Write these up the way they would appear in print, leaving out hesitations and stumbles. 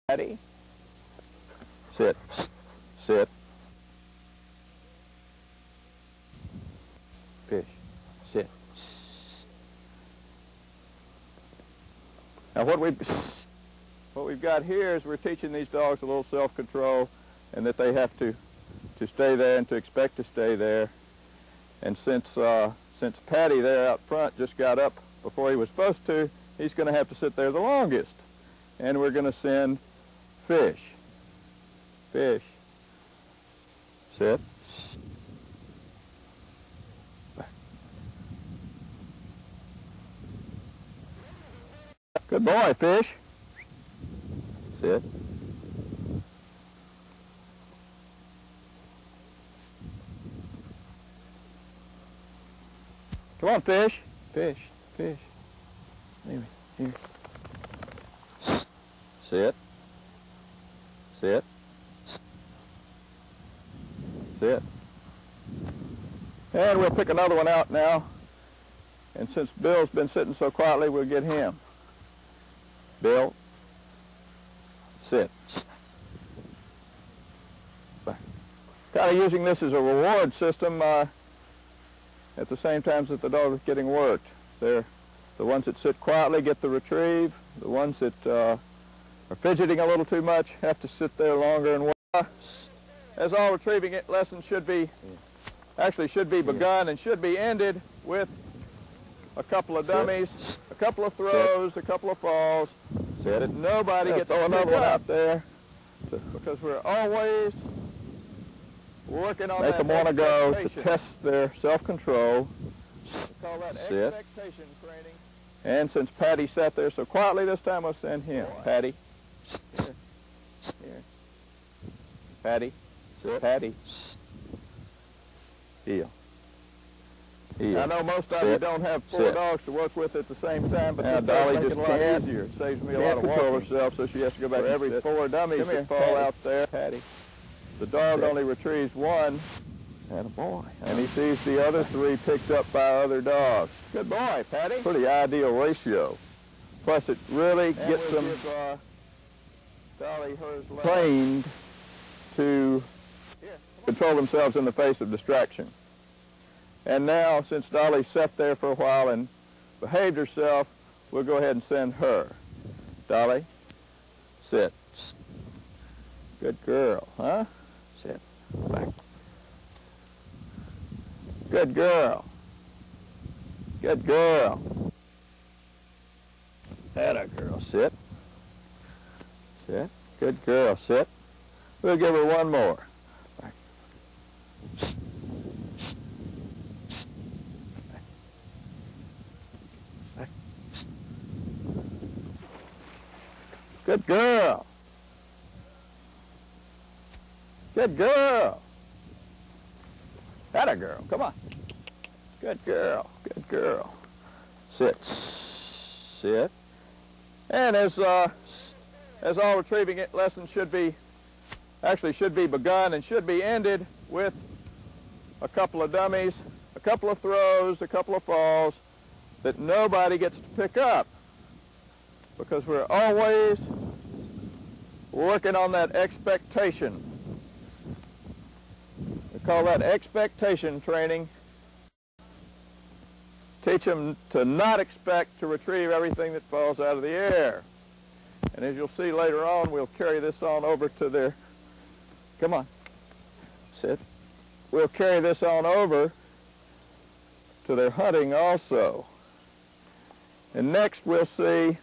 Patty. Sit. Sit. Fish. Sit. Now what we've got here is we're teaching these dogs a little self-control, and that they have to stay there and to expect to stay there. And since Patty there out front just got up before he was supposed to, he's going to have to sit there the longest. And we're going to send Fish. Fish. Sit. Good boy, Fish. Sit. Come on, Fish. Fish. Fish. Leave me. Here. Sit. Sit. Sit. And we'll pick another one out now. And since Bill's been sitting so quietly, we'll get him. Bill. Sit. Kind of using this as a reward system at the same time that the dog is getting worked. They're the ones that sit quietly get the retrieve. The ones that are fidgeting a little too much have to sit there longer and wait. As all retrieving lessons should be begun and should be ended with a couple of dummies, a couple of throws, a couple of falls, so that nobody gets another one out there, because we're always working on that. Make them want to go to test their self-control. Call that expectation training. And since Patty sat there so quietly this time, we'll send him. Patty. Here. Here. Patty. Patty. Heel. Heel. I know most of you don't have four dogs to work with at the same time, but now Dolly just can't. Easier. It saves me a lot of control herself, so she has to go back. For every four dummies that fall out there, Patty. The dog only retrieves one. And a boy. And he sees the other three picked up by other dogs. Good boy, Patty. Pretty ideal ratio. Plus, it really gets them trained to control themselves in the face of distraction. And now, since Dolly sat there for a while and behaved herself, we'll go ahead and send her. Dolly, sit. Good girl, huh? Sit. Back. Good girl. Good girl. Atta girl. Sit. Sit. Good girl. Sit. We'll give her one more. Good girl. Good girl. Atta girl. Come on. Good girl. Good girl. Sit. Sit. And as all retrieving lessons should be begun and should be ended with a couple of dummies, a couple of throws, a couple of falls that nobody gets to pick up, because we're always working on that expectation. We call that expectation training. Teach them to not expect to retrieve everything that falls out of the air. And as you'll see later on, we'll carry this on over to their, come on, sit. We'll carry this on over to their hunting also. And next we'll see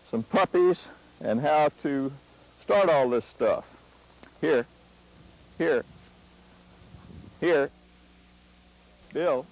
some puppies and how to start all this stuff. Here, here, here, Bill.